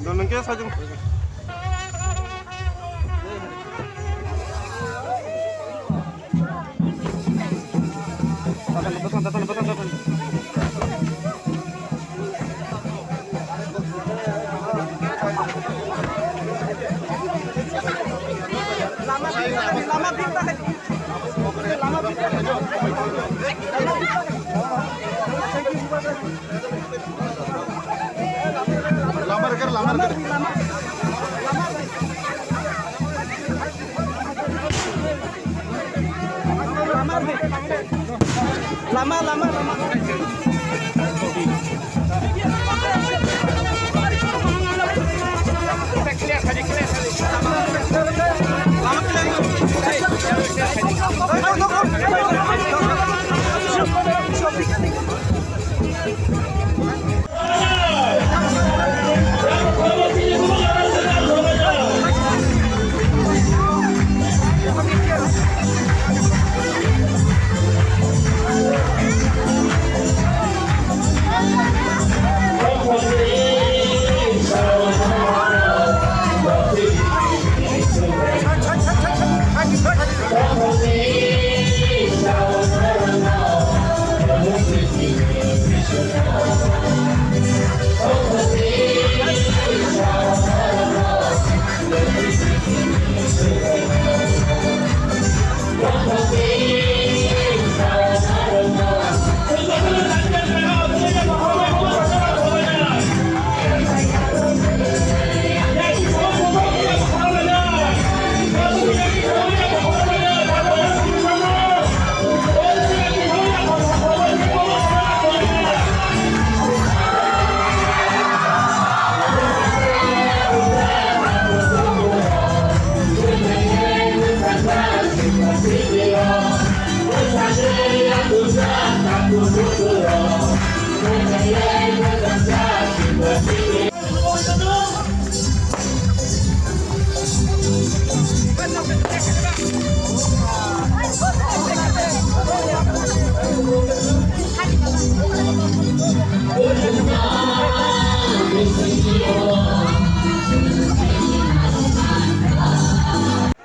Doon kaya sa jeng. Tatan.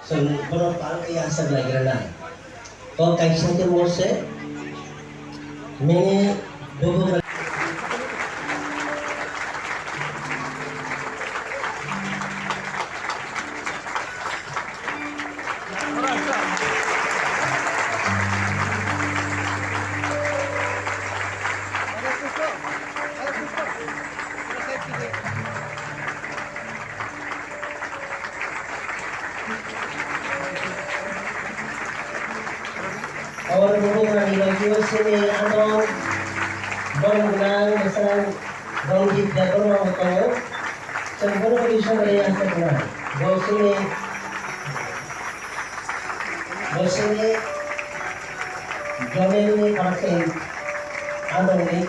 Sebelum kaya sa Nagrana. Kung kaisa ke Mose, mene bubu और bubu nani bagi sini ano bang nang masalah bang di dalam orang sebelum bisa melihat sebenarnya bosini jomen ni pakai ano ni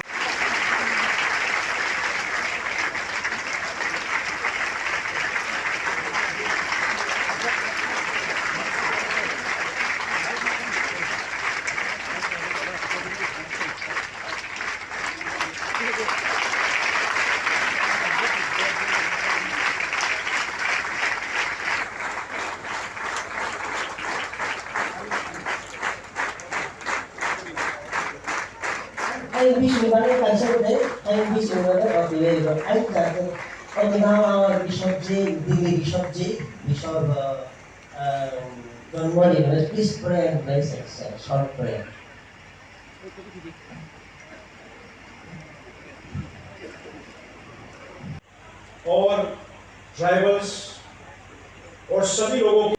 I wish we were a day. I wish we were a day. I thought, okay, now our Bishop J, Bishop J, Bishop John Wally, please pray and bless us. Short prayer. और tribals और सभी लोगों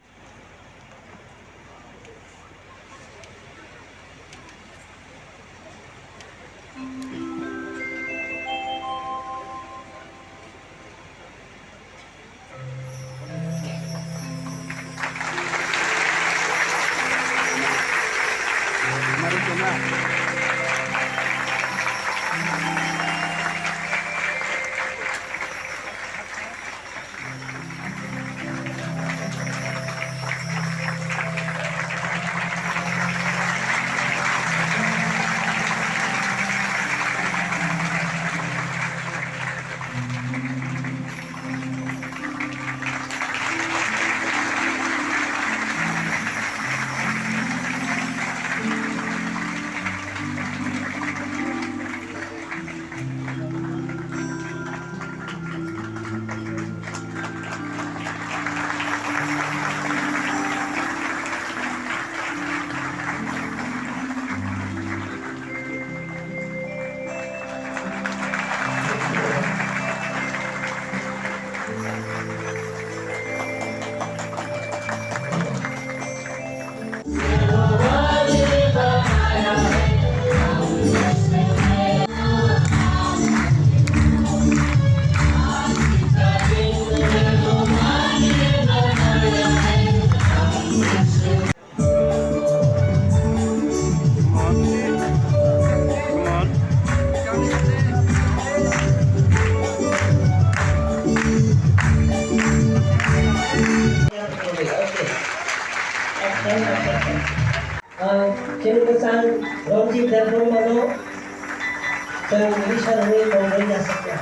Therefore, mano, saya ini sarungi kongres jasaknya.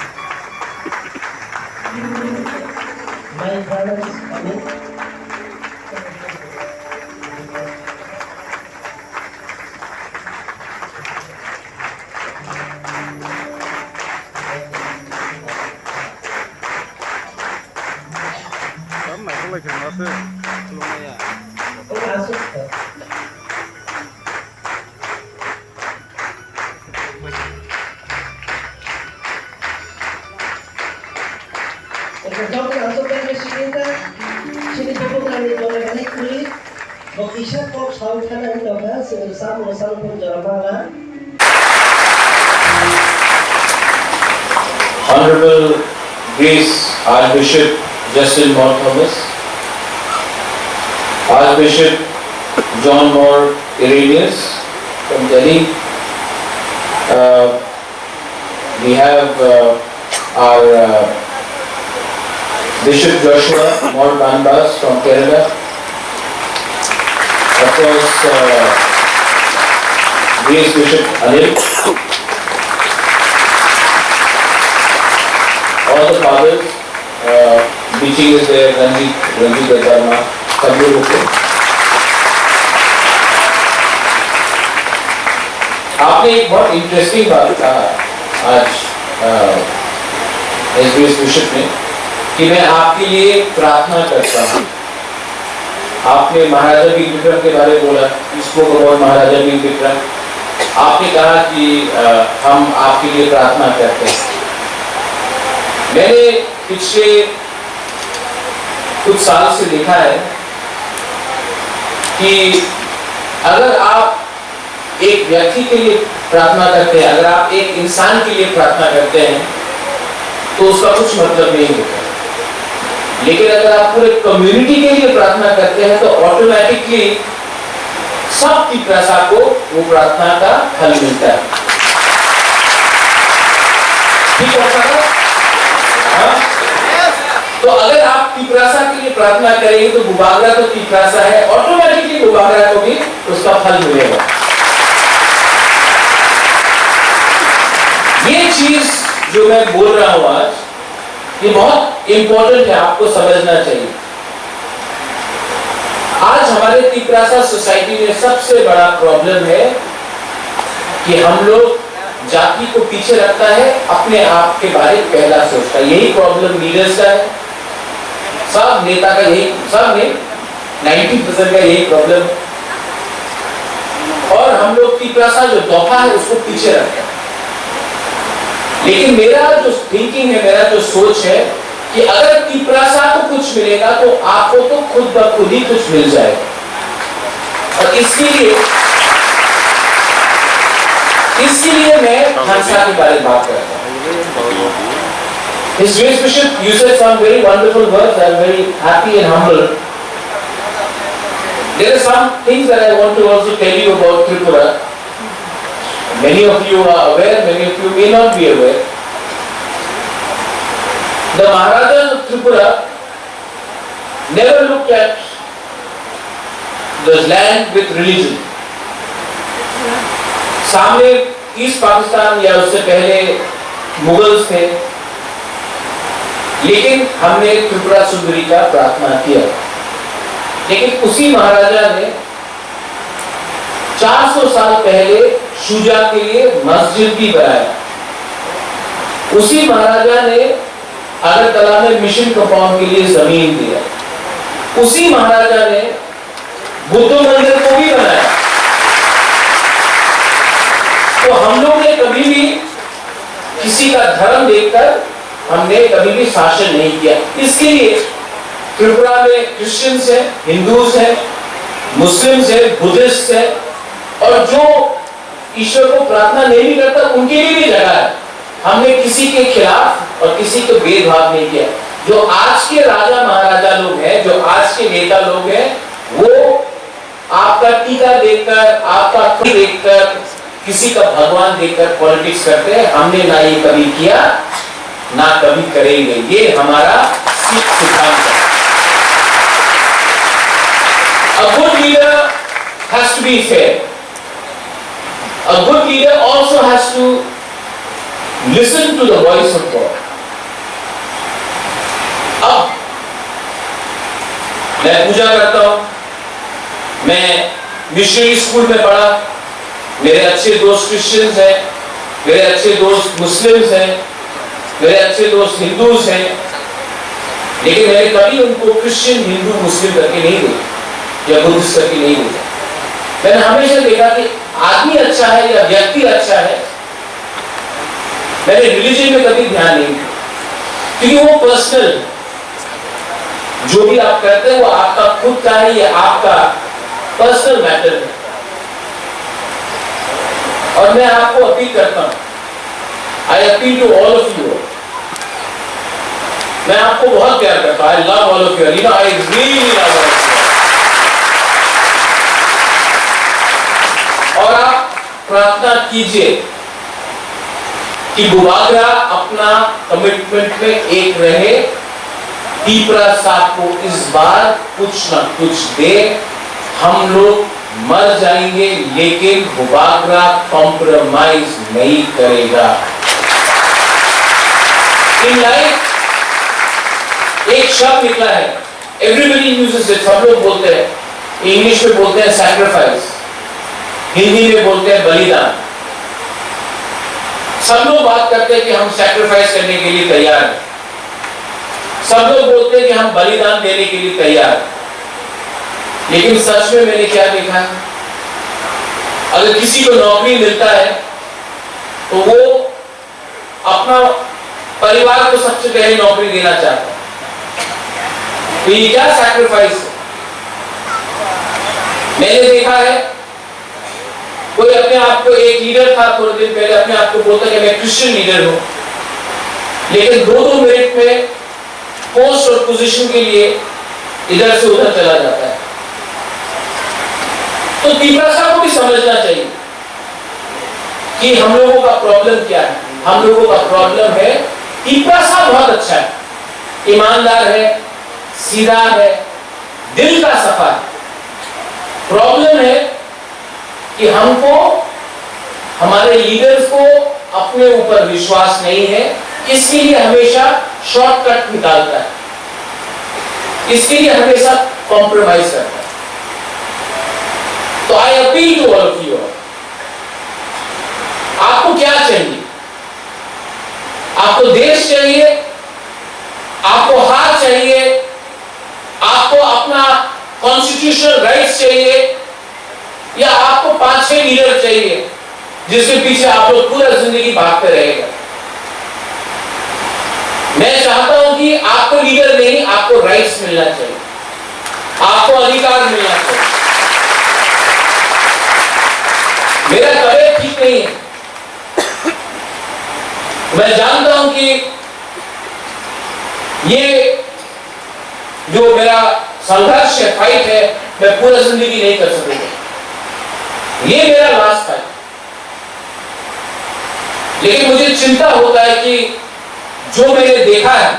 My father is coming. Masuk ke. Pagkakasama masuk ke sini po kami kami kulit. Mag-isa po sa kanan ito ba? Sinasama pun jaramala. Honorable Grace Archbishop Justin Moore Thomas, Archbishop John Moore Irenaeus from Delhi. We have our Bishop Joshua Moore Banbas from Kerala. Of course, Grace Bishop Anil. All the fathers, teaching is there, Ranjit Dharma, सब लोग होते हैं। आपने एक बहुत interesting बात कहा आज एसबीएस बिशप ने कि मैं आपके लिए प्रार्थना करता हूँ। आपने महाराजा बिल विक्रम के बारे में बोला, इसको बहुत महाराजा बिल विक्रम। आपने कहा कि हम आपके लिए प्रार्थना करते हैं। मैंने पिछले कुछ साल से देखा है कि अगर आप एक व्यक्ति के लिए प्रार्थना करते हैं, अगर आप एक इंसान के लिए प्रार्थना करते हैं, तो उसका कुछ मतलब नहीं होता। लेकिन अगर आप पूरे कम्युनिटी के लिए प्रार्थना करते हैं, तो ऑटोमेटिकली सबकी प्रजा को वो प्रार्थना का फल मिलता है। ठीक है? तो अगर आप पिपरासा के लिए प्रार्थना करेंगे तो बुबागरा तो पिपरासा है, ऑटोमेटिकली बुबागरा को भी उसका फल मिलेगा। ये चीज जो मैं बोल रहा हूं आज, ये बहुत इंपॉर्टेंट है, आपको समझना चाहिए। आज हमारे पिपरासा सोसाइटी में सबसे बड़ा प्रॉब्लम है कि हम लोग जाति को पीछे रखता है, अपने आप के बारे में पहला सोचता है। यही प्रॉब्लम लीडर्स का है, सब नेता का यही, सब में 90% का यही प्रॉब्लम। और हम लोग की प्रसा जो दफा है उसको पीछे रखते हैं। लेकिन मेरा जो थिंकिंग है, मेरा जो सोच है कि अगर पिपरासा को कुछ मिलेगा तो आपको तो खुद ब खुद ही कुछ मिल जाएगा। और इसलिए मैं हंसा के बारे में बात करता हूँ। His Grace Bishop, you said some very wonderful words. I am very happy and humble. There are some things that I want to also tell you about Tripura. Many of you are aware, many of you may not be aware. The Maharajas of Tripura never looked at the land with religion. सामने east Pakistan या उससे पहले Mughals थे, लेकिन हमने त्रिपुरा सुंदरी का प्रार्थना किया। लेकिन उसी महाराजा ने 400 साल पहले शुजा के लिए मस्जिद भी बनाया। उसी महाराजा ने अगरतला में मिशन कंपाउंड के लिए जमीन दिया। उसी महाराजा ने बुद्ध मंदिर को भी बनाया। तो हम लोग ने कभी भी किसी का धर्म देखकर हमने कभी भी शासन नहीं किया। इसके लिए त्रिपुरा में क्रिश्चियंस हैं, हिंदूज हैं, मुस्लिम्स हैं, बुद्धिस्ट हैं, और जो ईश्वर को प्रार्थना नहीं भी करता उनके लिए भी जगह है। हमने किसी के खिलाफ और किसी को भेदभाव नहीं किया। जो आज के राजा महाराजा लोग हैं, जो आज के नेता लोग हैं, वो आपका टीका देखकर, आपका देखकर, किसी का भगवान देखकर पॉलिटिक्स करते हैं। हमने ना ये कभी किया, ना कभी करेंगे। ये हमारा सिख सिद्धांत है। A good leader has to be fair. A good leader also has to listen to the voice of God. अब मैं पूजा करता हूं, मैं मिशनरी स्कूल में पढ़ा, मेरे अच्छे दोस्त क्रिश्चियंस हैं, मेरे अच्छे दोस्त मुस्लिम्स हैं, मेरे अच्छे दोस्त हिंदूस हैं, लेकिन मैंने कभी उनको क्रिश्चियन, हिंदू, मुस्लिम करके नहीं देखा या बुद्धिस्ट करके नहीं देखा। मैंने हमेशा देखा कि आदमी अच्छा है या व्यक्ति अच्छा है। मैंने रिलीजन में कभी ध्यान नहीं दिया, क्योंकि वो पर्सनल, जो भी आप करते हैं वो आपका खुद का है, ये आपका पर्सनल मैटर है। और मैं आपको अपील करता हूं, I appeal to all of you, मैं आपको बहुत प्यार करता हूं, I love all of you, you know, I really love all of you. और आप प्रार्थना कीजिए कि बुबागरा अपना कमिटमेंट में एक रहे, तीपरा साहब को इस बार कुछ ना कुछ दे। हम लोग मर जाएंगे लेकिन बुबागरा कॉम्प्रोमाइज नहीं करेगा। इन लाइफ एक शब्द निकला है, एवरीबडी यूजेस इट, सब लोग बोलते हैं, इंग्लिश में बोलते हैं सैक्रिफाइस, हिंदी में बोलते हैं बलिदान। सब लोग बात करते हैं कि हम सैक्रिफाइस करने के लिए तैयार हैं, सब लोग बोलते हैं कि हम बलिदान देने के लिए तैयार हैं, लेकिन सच में मैंने क्या देखा है, अगर किसी को नौकरी मिलता है तो वो अपना परिवार को सबसे पहले नौकरी देना चाहता है। तो ये क्या सैक्रिफाइस है? मैंने देखा है, कोई अपने आप को एक लीडर था, थोड़े दिन पहले अपने आप को बोलता कि मैं क्रिश्चियन लीडर हूं, लेकिन 2-2 मिनट में पोस्ट और पोजीशन के लिए इधर से उधर चला जाता है। तो तीपरा साहब को भी समझना चाहिए कि हम लोगों का प्रॉब्लम क्या है। हम लोगों का प्रॉब्लम है, तीपरा साहब बहुत अच्छा है, ईमानदार है, सीधा है, दिल का सफा है। प्रॉब्लम है कि हमको, हमारे लीडर्स को अपने ऊपर विश्वास नहीं है, इसके लिए हमेशा शॉर्टकट निकालता है, इसके लिए हमेशा कॉम्प्रोमाइज करता है। तो I appeal to all of you, आपको क्या चाहिए? आपको देश चाहिए, आपको हार चाहिए, आपको अपना कॉन्स्टिट्यूशनल राइट्स चाहिए, या आपको 5-6 लीडर चाहिए जिसके पीछे आप लोग पूरा जिंदगी भागते रहेगा? मैं चाहता हूं कि आपको लीडर नहीं, आपको राइट्स मिलना चाहिए, आपको अधिकार मिलना चाहिए। मेरा तबीयत ठीक नहीं है, मैं जानता हूं कि ये जो मेरा संघर्ष है, फाइट है, मैं पूरा जिंदगी नहीं कर सकूंगा, ये मेरा लास्ट फाइट। लेकिन मुझे चिंता होता है कि जो मैंने देखा है,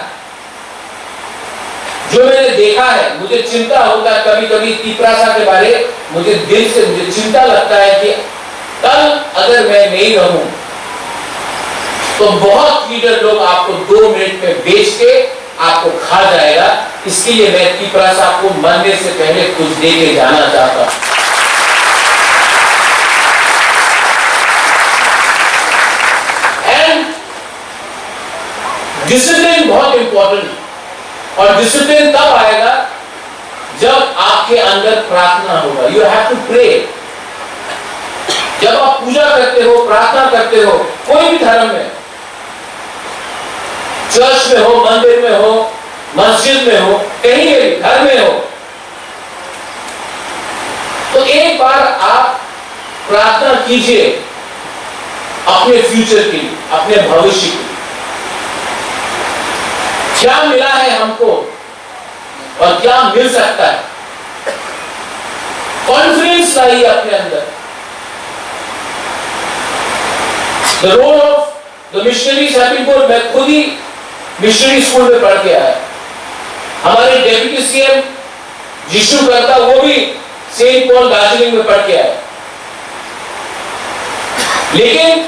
मुझे चिंता होता है कभी कभी तीपरा साहब के बारे, मुझे दिल से मुझे चिंता लगता है कि कल अगर मैं नहीं रहूं तो बहुत लीडर लोग आपको 2 मिनट में बेच के आपको खा जाएगा। इसके लिए मैं तीपरा साहब को मरने से पहले कुछ दे के जाना चाहता हूं। डिसिप्लिन बहुत इंपॉर्टेंट है, और डिसिप्लिन तब आएगा जब आपके अंदर प्रार्थना होगा। You have to pray. जब आप पूजा करते हो, प्रार्थना करते हो, कोई भी धर्म में, चर्च में हो, मंदिर में हो, मस्जिद में हो, कहीं भी घर में हो, तो एक बार आप प्रार्थना कीजिए अपने फ्यूचर के लिए, अपने भविष्य के लिए। क्या मिला है हमको और क्या मिल सकता है, कॉन्फिडेंस लाइए अपने अंदर। The role of the missionaries have been good. मैं खुद ही मिशनरी स्कूल में पढ़ के आया। हमारे डेप्यूटी सीएम जिशु करता, वो भी सेंट पॉल दार्जिलिंग में पढ़ के आया। लेकिन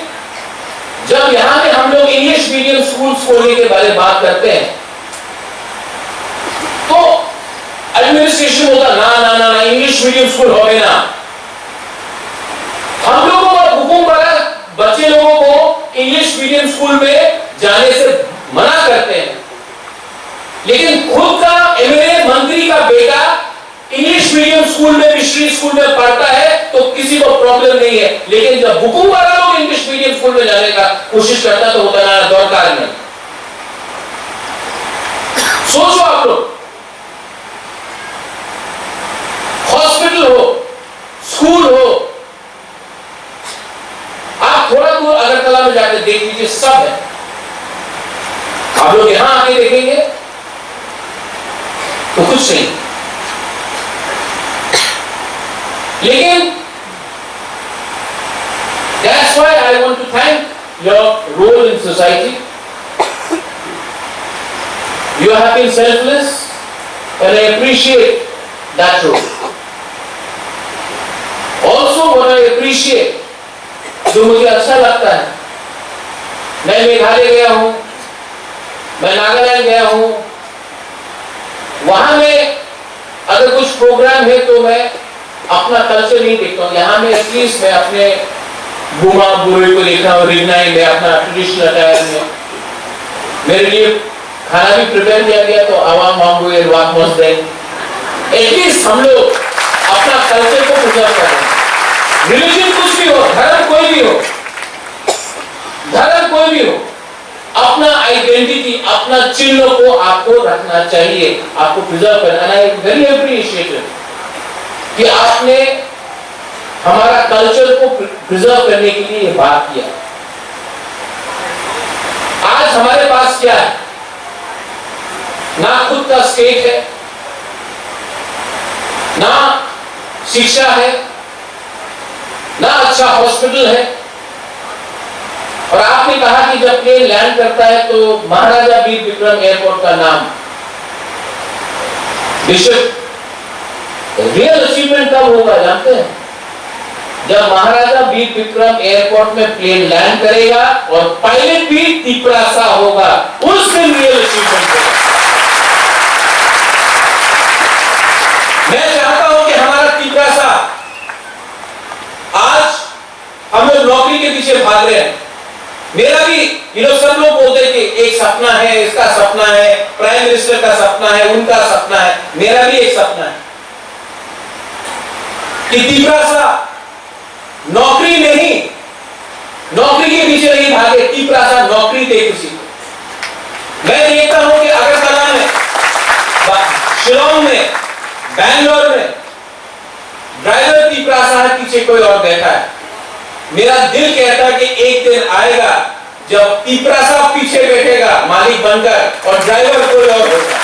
जब यहां पे हम लोग इंग्लिश मीडियम स्कूल्स खोलने के बारे में बात करते हैं तो एडमिनिस्ट्रेशन होता ना ना ना ना इंग्लिश मीडियम स्कूल हो गए ना। हम लोगों को हुकुम पड़ा बच्चे लोगों को इंग्लिश मीडियम स्कूल में जाने से मना करते हैं, लेकिन खुद का एमएलए मंत्री का बेटा इंग्लिश मीडियम स्कूल में मिशनरी स्कूल में पढ़ता है तो किसी को प्रॉब्लम नहीं है, लेकिन जब हुकुम वाला लोग इंग्लिश मीडियम स्कूल में जाने का कोशिश करता तो होता ना दौड़कार में। सोचो आप लोग, हॉस्पिटल हो, स्कूल हो, आप थोड़ा दूर अगरतला में जाकर देख लीजिए, सब है। आप लोग यहां आके देखेंगे तो कुछ नहीं। लेकिन that's why I want to thank your role in society. You have been selfless and I appreciate that role. Also what I appreciate, जो मुझे अच्छा लगता है, मैं मेघालय गया हूं, मैं नागालैंड गया हूं, वहां में अगर कुछ प्रोग्राम है तो मैं अपना कल्चर नहीं देखता हूं। यहां में एटलीस्ट मैं अपने बुमा बुरे को देखा हूं, रिगनाई में अपना ट्रेडिशनल अटायर में, मेरे लिए खाना भी प्रिपेयर किया गया तो आवाम मांगो ये वाक मौज दे। एटलीस्ट हम लोग अपना कल्चर को प्रिजर्व करें। रिलीजन कुछ भी हो, धर्म कोई भी हो, धर्म कोई भी हो, अपना आइडेंटिटी, अपना चिन्ह को आपको रखना चाहिए, आपको प्रिजर्व करना है। वेरी अप्रिशिएटेड कि आपने हमारा कल्चर को प्रिजर्व करने के लिए ये बात किया। आज हमारे पास क्या है? ना खुद का स्टेट है, ना शिक्षा है, ना अच्छा हॉस्पिटल है। और आपने कहा कि जब प्लेन लैंड करता है तो महाराजा वीर विक्रम एयरपोर्ट का नाम, बिशप, रियल अचीवमेंट कब होगा जानते हैं? जब महाराजा वीर विक्रम एयरपोर्ट में प्लेन लैंड करेगा और पायलट भी तिपरासा होगा, उस दिन रियल अचीवमेंट होगा। मैं चाहता हूं कि हमारा तिपरासा, आज हम लोग नौकरी के पीछे भाग रहे हैं। मेरा भी सब लोग बोलते हैं कि एक सपना है, इसका सपना है, प्राइम मिनिस्टर का सपना है, उनका सपना है, मेरा भी एक सपना है कि तिपरासा नौकरी नहीं, नौकरी के पीछे नहीं भागे, तिपरासा नौकरी दे किसी को। मैं देखता हूं कि अगरतला में, शिलोंग में, बैंगलोर में ड्राइवर तिपरासा है, पीछे कोई और बैठा है। मेरा दिल कहता है कि एक दिन आएगा जब तिपरासा पीछे बैठेगा मालिक बनकर और ड्राइवर कोई और होगा।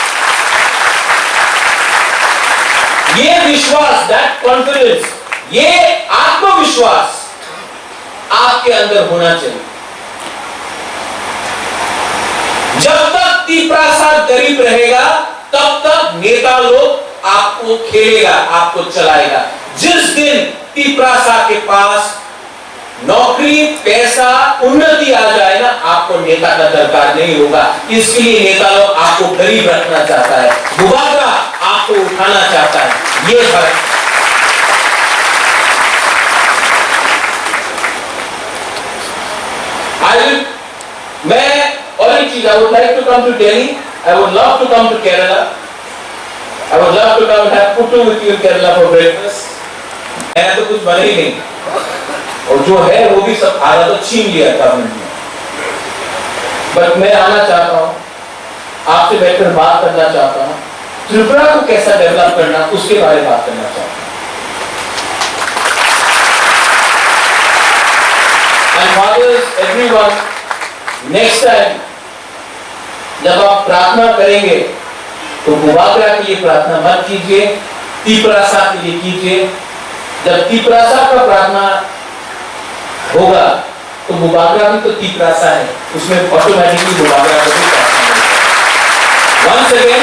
ये विश्वास, दैट कॉन्फिडेंस, ये आत्मविश्वास आपके अंदर होना चाहिए। जब तक तिपरासा गरीब रहेगा तब तक नेता लोग आपको खेलेगा, आपको चलाएगा। जिस दिन तिपरासा के पास नौकरी, पैसा, उन्नति आ जाए ना, आपको नेता का दरकार नहीं होगा। इसके लिए नेता लोग आपको गरीब रखना चाहता है, बुबारा आपको उठाना चाहता है। ये फर्क। मैं और एक चीज, I would like to come to Delhi, I would love to come to Kerala, I would love to come and have puttu with you in Kerala for breakfast। मैं तो कुछ बने ही नहीं, और जो है वो भी सब आधा तो छीन लिया था हमने। बट मैं आना चाहता हूँ, आपसे बैठकर बात करना चाहता हूँ, त्रिपुरा को कैसा डेवलप करना उसके बारे में बात करना चाहता हूँ। And fathers, everyone, next time जब आप प्रार्थना करेंगे तो बुबागरा के लिए प्रार्थना मत कीजिए, तिपरासा के लिए कीजिए। जब तिपरासा का प्रार्थना होगा तो बुबागरा भी तो तिपरासा है, उसमें ऑटोमेटिकली बुबागरा को भी प्रार्थना होगा। वंस अगेन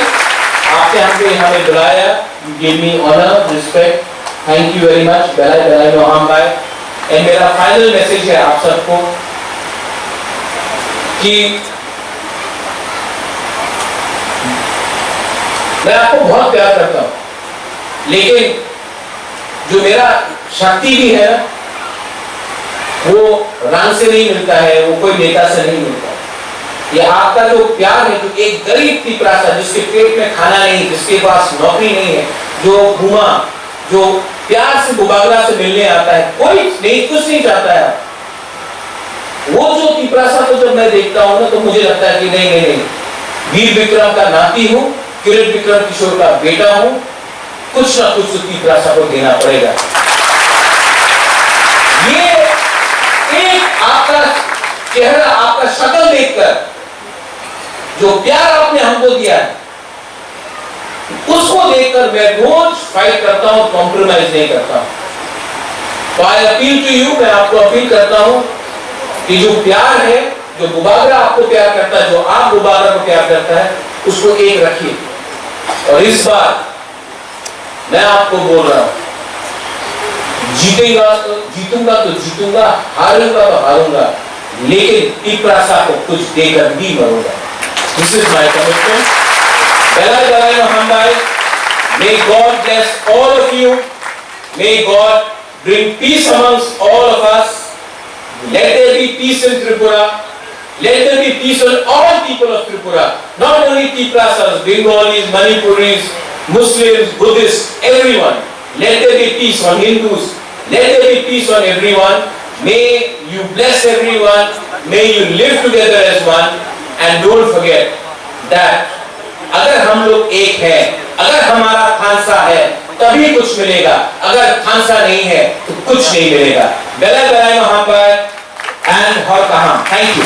आपने हमको यहाँ पे बुलाया, you gave me honor, respect, thank you very much। बेलाई बेलाई नो हम बाय। एंड मेरा फाइनल मैसेज है आप सबको कि मैं आपको बहुत प्यार करता हूं, लेकिन जो मेरा शक्ति भी है वो रंग से नहीं मिलता है, वो कोई नेता से नहीं मिलता है। ये आपका जो प्यार है, जो एक गरीब पिपरासा जिसके पेट में खाना नहीं, जिसके पास नौकरी नहीं है, जो घुमा, जो प्यार से बुबागला से मिलने आता है, कोई नहीं, कुछ नहीं चाहता है, वो जो पिपरासा को जब मैं देखता हूं ना तो मुझे लगता है कि नहीं, वीर विक्रम का नाती हूं, किरण विक्रम किशोर का बेटा हूं, कुछ ना कुछ उस पिपरासा को देना पड़ेगा। ये एक आपका चेहरा, आपका शक्ल देखकर जो प्यार आपने हमको दिया है, उसको देखकर मैं रोज फाइट करता हूं, कॉम्प्रोमाइज नहीं करता हूं। तो आई अपील टू यू, मैं आपको अपील करता हूं कि जो प्यार है, जो बुबागरा आपको प्यार करता है, जो आप बुबागरा को प्यार करता है, उसको एक रखिए। और इस बार मैं आपको बोल रहा हूं, जीतूंगा तो जीतूंगा, हारूंगा तो हारूंगा, लेकिन पिपरासा को कुछ देकर भी मरूंगा। This is my commitment. Belai Belai Mahambai, may God bless all of you. May God bring peace amongst all of us. Let there be peace in Tripura. Let there be peace on all people of Tripura. Not only Piprasas, Bengalis, Manipuris, Muslims, Buddhists, everyone. Let there be peace on Hindus. Let there be peace on everyone. May you bless everyone. May you live together as one. And don't forget that अगर हम लोग एक हैं, अगर हमारा खानसा है तभी कुछ मिलेगा, अगर खानसा नहीं है तो कुछ नहीं मिलेगा। बेला बेला महापाल एंड हर कहां। Thank you.